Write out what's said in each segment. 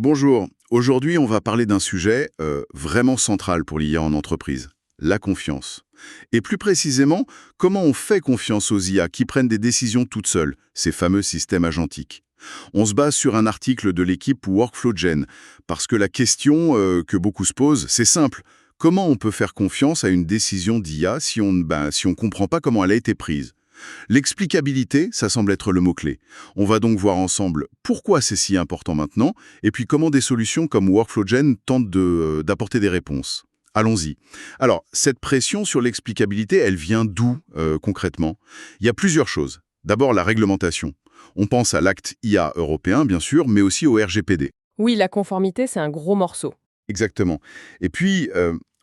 Bonjour, aujourd'hui on va parler d'un sujet vraiment central pour l'IA en entreprise, la confiance. Et plus précisément, comment on fait confiance aux IA qui prennent des décisions toutes seules, ces fameux systèmes agentiques. On se base sur un article de l'équipe WorkflowGen, parce que la question que beaucoup se posent, c'est simple. Comment on peut faire confiance à une décision d'IA si on ne comprend pas comment elle a été prise? L'explicabilité, ça semble être le mot-clé. On va donc voir ensemble pourquoi c'est si important maintenant, et puis comment des solutions comme WorkflowGen tentent d'apporter des réponses. Allons-y. Alors, cette pression sur l'explicabilité, elle vient d'où concrètement? Il y a plusieurs choses. D'abord, la réglementation. On pense à l'acte IA européen, bien sûr, mais aussi au RGPD. Oui, la conformité, c'est un gros morceau. Exactement. Et puis,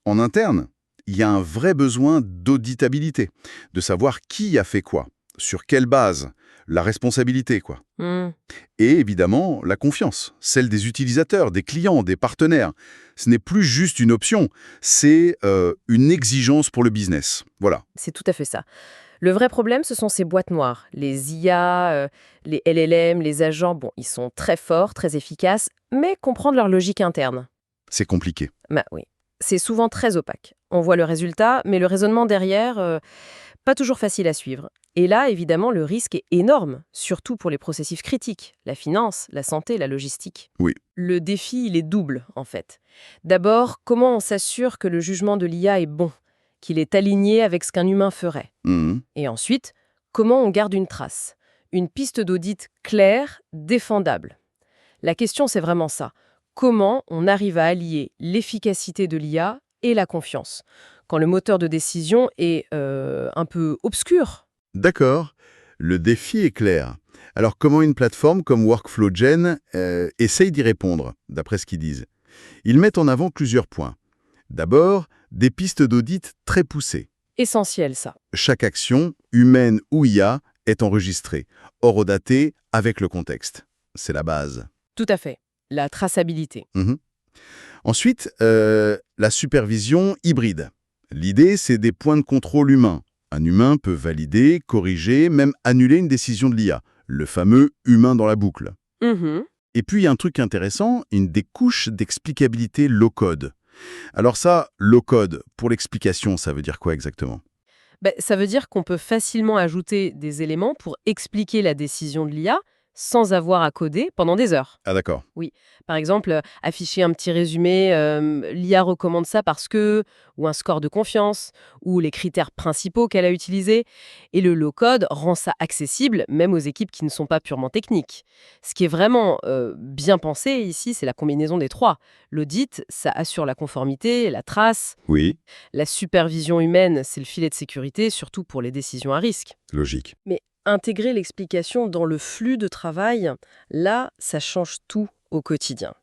en interne, il y a un vrai besoin d'auditabilité, de savoir qui a fait quoi, sur quelle base, la responsabilité, quoi. Hmm. Et évidemment, la confiance, celle des utilisateurs, des clients, des partenaires. Ce n'est plus juste une option, c'est une exigence pour le business. Voilà. C'est tout à fait ça. Le vrai problème, ce sont ces boîtes noires. Les IA, les LLM, les agents, bon, ils sont très forts, très efficaces, mais comprendre leur logique interne, C'est compliqué. bah oui, c'est souvent très opaque. On voit le résultat, mais le raisonnement derrière, pas toujours facile à suivre. Et là, évidemment, le risque est énorme, surtout pour les processus critiques, la finance, la santé, la logistique. Oui. Le défi, il est double, en fait. D'abord, comment on s'assure que le jugement de l'IA est bon, qu'il est aligné avec ce qu'un humain ferait? Mhm. Et ensuite, comment on garde une trace? Une piste d'audit claire, défendable. La question, c'est vraiment ça. Comment on arrive à allier l'efficacité de l'IA et la confiance quand le moteur de décision est un peu obscur? D'accord. Le défi est clair. Alors comment une plateforme comme WorkflowGen essaye d'y répondre, d'après ce qu'ils disent? Ils mettent en avant plusieurs points. D'abord, des pistes d'audit très poussées. Essentiel, ça. Chaque action, humaine ou IA, est enregistrée, horodatée avec le contexte. C'est la base. Tout à fait. La traçabilité. Mhm. Ensuite, la supervision hybride. L'idée, c'est des points de contrôle humains. Un humain peut valider, corriger, même annuler une décision de l'IA. Le fameux humain dans la boucle. Mhm. Et puis, il y a un truc intéressant, des couches d'explicabilité low-code. Alors ça, low-code, pour l'explication, ça veut dire quoi exactement? Ben, ça veut dire qu'on peut facilement ajouter des éléments pour expliquer la décision de l'IA sans avoir à coder pendant des heures. Ah d'accord. Oui, par exemple, afficher un petit résumé, l'IA recommande ça parce que, ou un score de confiance, ou les critères principaux qu'elle a utilisés. Et le low-code rend ça accessible, même aux équipes qui ne sont pas purement techniques. Ce qui est vraiment bien pensé ici, c'est la combinaison des trois. L'audit, ça assure la conformité, la trace. Oui, La supervision humaine, c'est le filet de sécurité, surtout pour les décisions à risque. logique. Mais intégrer l'explication dans le flux de travail, là, ça change tout au quotidien.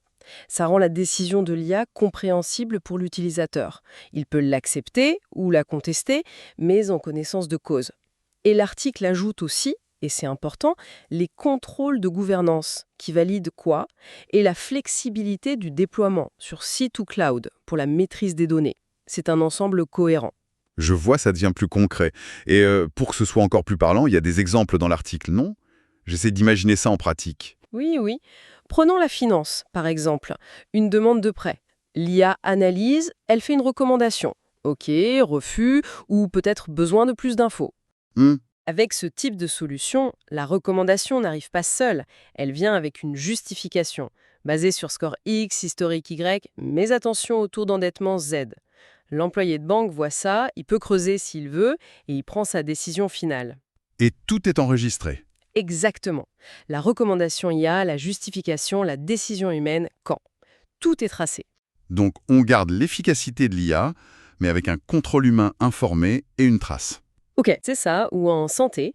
Ça rend la décision de l'IA compréhensible pour l'utilisateur. Il peut l'accepter ou la contester, mais en connaissance de cause. Et l'article ajoute aussi, et c'est important, les contrôles de gouvernance qui valident quoi et la flexibilité du déploiement sur site ou cloud pour la maîtrise des données. C'est un ensemble cohérent. Je vois, ça devient plus concret. Et pour que ce soit encore plus parlant, il y a des exemples dans l'article, non? J'essaie d'imaginer ça en pratique. Oui, oui. Prenons la finance, par exemple. Une demande de prêt. L'IA analyse, elle fait une recommandation. OK, refus, ou peut-être besoin de plus d'infos. Hmm, Avec ce type de solution, la recommandation n'arrive pas seule. Elle vient avec une justification, basée sur score X, historique Y, mais attention au taux d'endettement Z. L'employé de banque voit ça, il peut creuser s'il veut, et il prend sa décision finale. Et tout est enregistré. Exactement. La recommandation IA, la justification, la décision humaine, quand tout est tracé. Donc on garde l'efficacité de l'IA, mais avec un contrôle humain informé et une trace. Ok, c'est ça, ou en santé,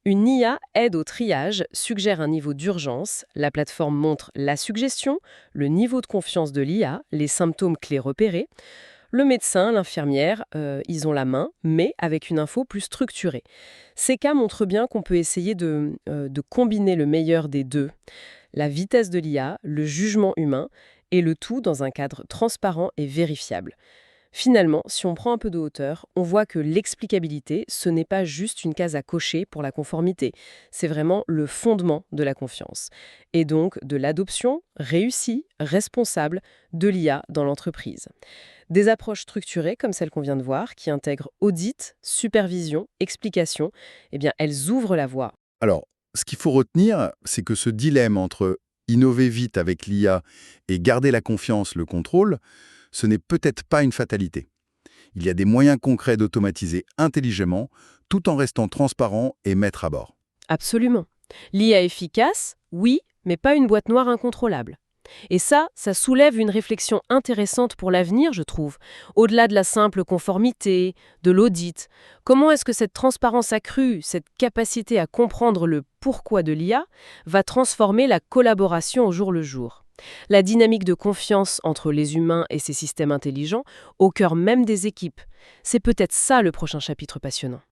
une IA aide au triage, suggère un niveau d'urgence, la plateforme montre la suggestion, le niveau de confiance de l'IA, les symptômes clés repérés. Le médecin, l'infirmière, ils ont la main, mais avec une info plus structurée. Ces cas montrent bien qu'on peut essayer de combiner le meilleur des deux, la vitesse de l'IA, le jugement humain, et le tout dans un cadre transparent et vérifiable. Finalement, si on prend un peu de hauteur, on voit que l'explicabilité, ce n'est pas juste une case à cocher pour la conformité, c'est vraiment le fondement de la confiance. Et donc de l'adoption réussie, responsable de l'IA dans l'entreprise. Des approches structurées comme celle qu'on vient de voir, qui intègrent audit, supervision, explication, eh bien elles ouvrent la voie. Alors, ce qu'il faut retenir, c'est que ce dilemme entre innover vite avec l'IA et garder la confiance, le contrôle, ce n'est peut-être pas une fatalité. Il y a des moyens concrets d'automatiser intelligemment, tout en restant transparent et maître à bord. Absolument. L'IA efficace, oui, mais pas une boîte noire incontrôlable. Et ça soulève une réflexion intéressante pour l'avenir, je trouve. Au-delà de la simple conformité, de l'audit, comment est-ce que cette transparence accrue, cette capacité à comprendre le pourquoi de l'IA, va transformer la collaboration au jour le jour? La dynamique de confiance entre les humains et ces systèmes intelligents, au cœur même des équipes. C'est peut-être ça le prochain chapitre passionnant.